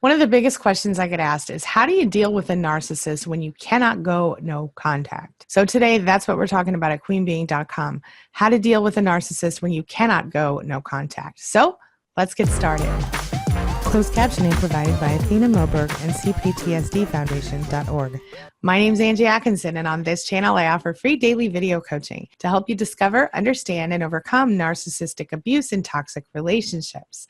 One of the biggest questions I get asked is, how do you deal with a narcissist when you cannot go no contact? So today, that's what we're talking about at queenbeing.com. How to deal with a narcissist when you cannot go no contact. So let's get started. Closed captioning provided by Athena Moberg and CPTSDFoundation.org. My name is Angie Atkinson, and on this channel, I offer free daily video coaching to help you discover, understand, and overcome narcissistic abuse in toxic relationships.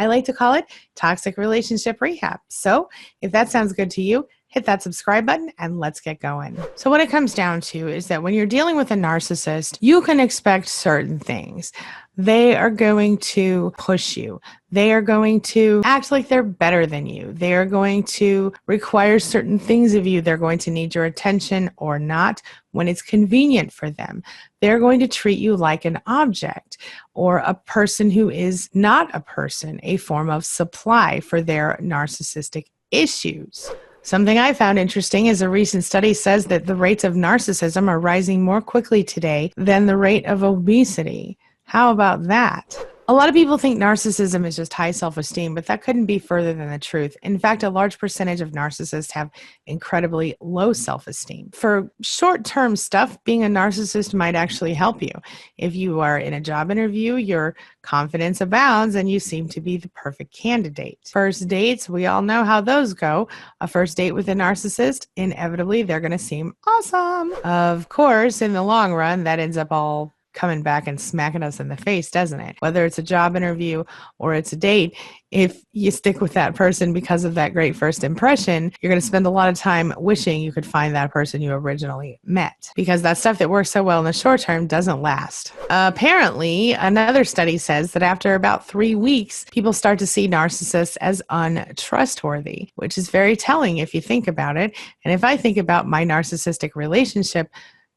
I like to call it toxic relationship rehab. So if that sounds good to you, hit that subscribe button and let's get going. So what it comes down to is that when you're dealing with a narcissist, you can expect certain things. They are going to push you. They are going to act like they're better than you. They are going to require certain things of you. They're going to need your attention or not when it's convenient for them. They're going to treat you like an object or a person who is not a person, a form of supply for their narcissistic issues. Something I found interesting is a recent study says that the rates of narcissism are rising more quickly today than the rate of obesity. How about that? A lot of people think narcissism is just high self-esteem, but that couldn't be further than the truth. In fact, a large percentage of narcissists have incredibly low self-esteem. For short-term stuff, being a narcissist might actually help you. If you are in a job interview, your confidence abounds and you seem to be the perfect candidate. First dates, we all know how those go. A first date with a narcissist, inevitably, they're going to seem awesome. Of course, in the long run, that ends up all coming back and smacking us in the face, doesn't it? Whether it's a job interview or it's a date, if you stick with that person because of that great first impression, you're going to spend a lot of time wishing you could find that person you originally met, because that stuff that works so well in the short term doesn't last. Apparently, another study says that after about 3 weeks, people start to see narcissists as untrustworthy, which is very telling if you think about it. And if I think about my narcissistic relationship,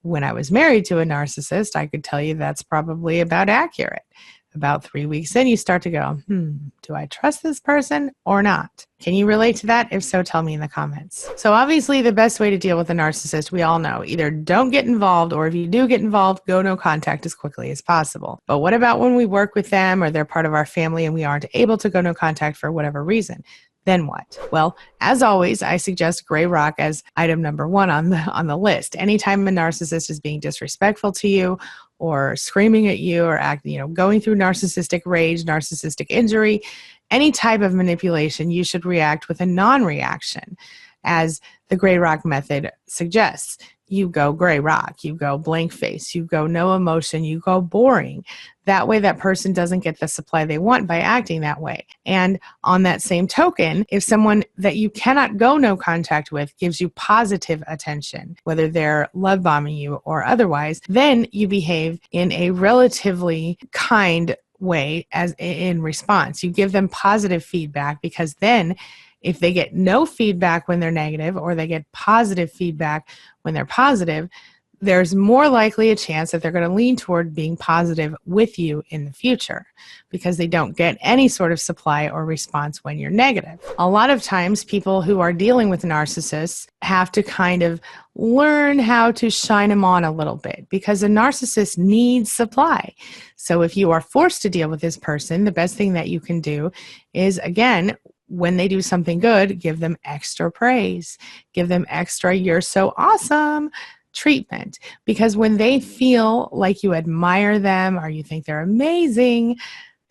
when I was married to a narcissist, I could tell you that's probably about accurate. About 3 weeks in, you start to go, do I trust this person or not? Can you relate to that? If so, tell me in the comments. So obviously the best way to deal with a narcissist, we all know, either don't get involved, or if you do get involved, go no contact as quickly as possible. But what about when we work with them or they're part of our family and we aren't able to go no contact for whatever reason? Then what? Well, as always, I suggest gray rock as item number 1 on the list. Anytime a narcissist is being disrespectful to you or screaming at you or going through narcissistic rage, narcissistic injury, any type of manipulation, you should react with a non-reaction, as the gray rock method suggests. You go gray rock, you go blank face, you go no emotion, you go boring. That way that person doesn't get the supply they want by acting that way. And on that same token, if someone that you cannot go no contact with gives you positive attention, whether they're love bombing you or otherwise, then you behave in a relatively kind way as in response. You give them positive feedback, because then if they get no feedback when they're negative, or they get positive feedback when they're positive, there's more likely a chance that they're going to lean toward being positive with you in the future, because they don't get any sort of supply or response when you're negative. A lot of times people who are dealing with narcissists have to kind of learn how to shine them on a little bit, because a narcissist needs supply. So if you are forced to deal with this person, the best thing that you can do is, again, when they do something good, give them extra praise. Give them extra, you're so awesome treatment. Because when they feel like you admire them or you think they're amazing,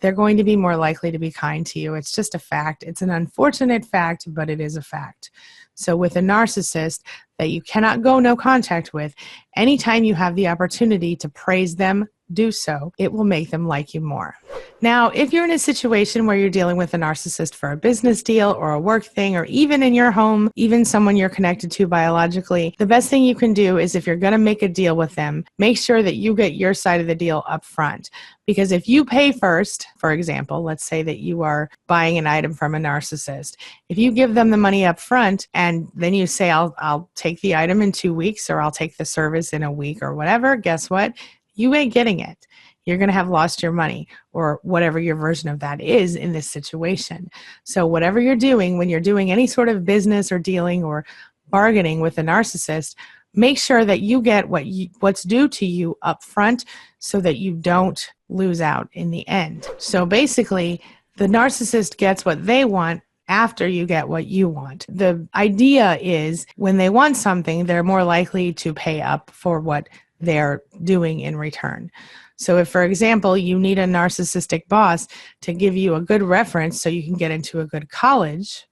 they're going to be more likely to be kind to you. It's just a fact. It's an unfortunate fact, but it is a fact. So with a narcissist that you cannot go no contact with, anytime you have the opportunity to praise them, do so. It will make them like you more. Now, if you're in a situation where you're dealing with a narcissist for a business deal or a work thing, or even in your home, even someone you're connected to biologically, the best thing you can do is, if you're going to make a deal with them, make sure that you get your side of the deal up front. Because if you pay first, for example, let's say that you are buying an item from a narcissist. If you give them the money up front and then you say, I'll take the item in 2 weeks, or I'll take the service in a week or whatever, guess what? You ain't getting it. You're going to have lost your money, or whatever your version of that is in this situation. So whatever you're doing, when you're doing any sort of business or dealing or bargaining with a narcissist, make sure that you get what's due to you up front, so that you don't lose out in the end. So basically, the narcissist gets what they want after you get what you want. The idea is when they want something, they're more likely to pay up for what they're doing in return. So if, for example, you need a narcissistic boss to give you a good reference so you can get into a good college,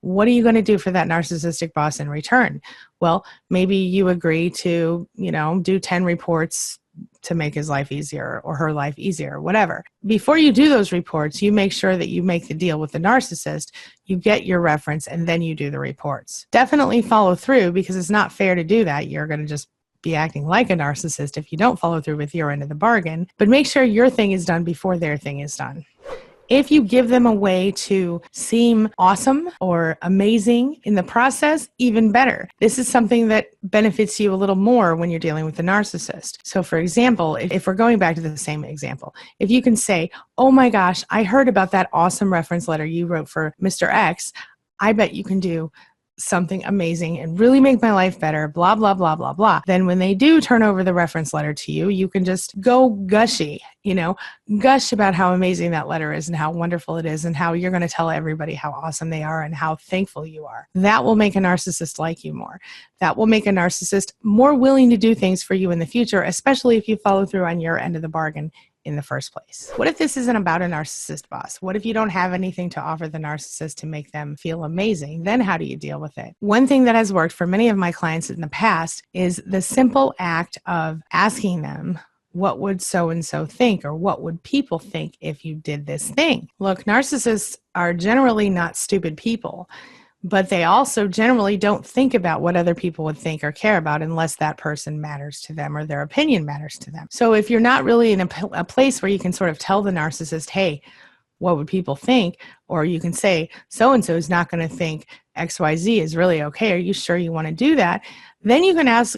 what are you going to do for that narcissistic boss in return? Well, maybe you agree to, do 10 reports to make his life easier or her life easier, whatever. Before you do those reports, you make sure that you make the deal with the narcissist, you get your reference, and then you do the reports. Definitely follow through, because it's not fair to do that. You're going to just be acting like a narcissist if you don't follow through with your end of the bargain. But make sure your thing is done before their thing is done. If you give them a way to seem awesome or amazing in the process, even better. This is something that benefits you a little more when you're dealing with the narcissist. So for example, if we're going back to the same example, if you can say, oh my gosh, I heard about that awesome reference letter you wrote for Mr. X. I bet you can do something amazing and really make my life better, blah, blah, blah, blah, blah. Then when they do turn over the reference letter to you, you can just go gushy, gush about how amazing that letter is and how wonderful it is and how you're going to tell everybody how awesome they are and how thankful you are. That will make a narcissist like you more. That will make a narcissist more willing to do things for you in the future, especially if you follow through on your end of the bargain in the first place. What if this isn't about a narcissist boss? What if you don't have anything to offer the narcissist to make them feel amazing? Then how do you deal with it? One thing that has worked for many of my clients in the past is the simple act of asking them, what would so-and-so think, or what would people think if you did this thing? Look, narcissists are generally not stupid people, but they also generally don't think about what other people would think or care about unless that person matters to them or their opinion matters to them. So if you're not really in a place where you can sort of tell the narcissist, hey, what would people think? Or you can say, so-and-so is not going to think XYZ is really okay. Are you sure you want to do that? Then you can ask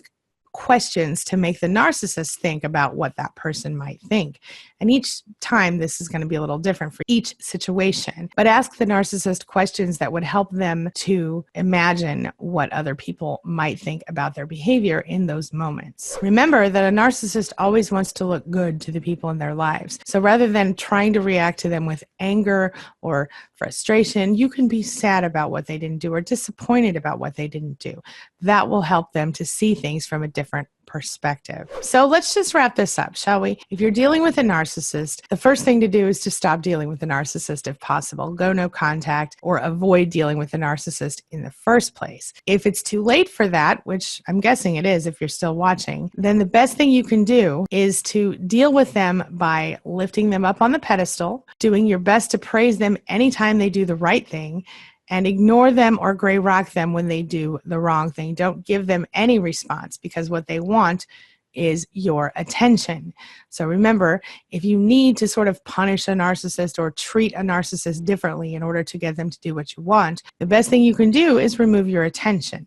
questions to make the narcissist think about what that person might think. And each time this is going to be a little different for each situation. But ask the narcissist questions that would help them to imagine what other people might think about their behavior in those moments. Remember that a narcissist always wants to look good to the people in their lives. So rather than trying to react to them with anger or frustration, you can be sad about what they didn't do or disappointed about what they didn't do. That will help them to see things from a different perspective. So let's just wrap this up, shall we? If you're dealing with a narcissist, the first thing to do is to stop dealing with the narcissist if possible. Go no contact or avoid dealing with the narcissist in the first place. If it's too late for that, which I'm guessing it is if you're still watching, then the best thing you can do is to deal with them by lifting them up on the pedestal, doing your best to praise them anytime they do the right thing, and ignore them or gray rock them when they do the wrong thing. Don't give them any response, because what they want is your attention. So remember, if you need to sort of punish a narcissist or treat a narcissist differently in order to get them to do what you want, the best thing you can do is remove your attention.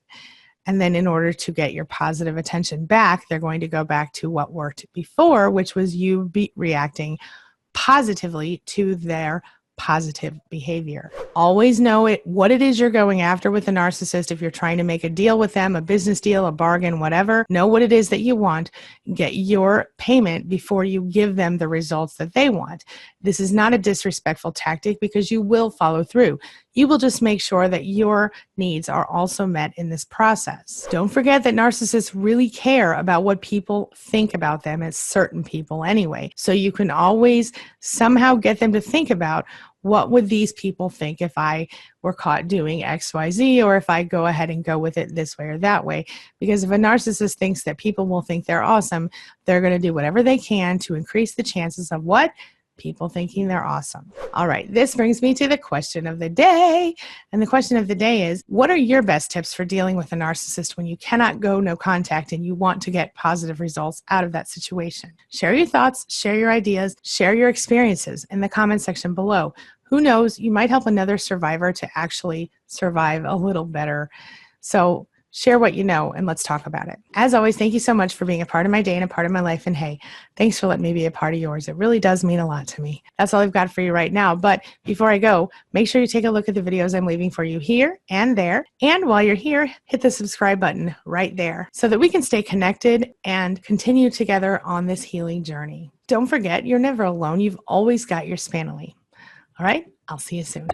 And then in order to get your positive attention back, they're going to go back to what worked before, which was you reacting positively to their positive behavior. Always know what it is you're going after with a narcissist. If you're trying to make a deal with them, a business deal, a bargain, whatever, know what it is that you want. Get your payment before you give them the results that they want. This is not a disrespectful tactic, because you will follow through. You will just make sure that your needs are also met in this process. Don't forget that narcissists really care about what people think about them, as certain people anyway. So you can always somehow get them to think about, what would these people think if I were caught doing XYZ, or if I go ahead and go with it this way or that way? Because if a narcissist thinks that people will think they're awesome, they're going to do whatever they can to increase the chances of what? People thinking they're awesome. All right, this brings me to the question of the day. And the question of the day is, what are your best tips for dealing with a narcissist when you cannot go no contact and you want to get positive results out of that situation? Share your thoughts, share your ideas, share your experiences in the comment section below. Who knows, you might help another survivor to actually survive a little better. So share what you know, and let's talk about it. As always, thank you so much for being a part of my day and a part of my life. And hey, thanks for letting me be a part of yours. It really does mean a lot to me. That's all I've got for you right now. But before I go, make sure you take a look at the videos I'm leaving for you here and there. And while you're here, hit the subscribe button right there so that we can stay connected and continue together on this healing journey. Don't forget, you're never alone. You've always got your Spanily. All right, I'll see you soon.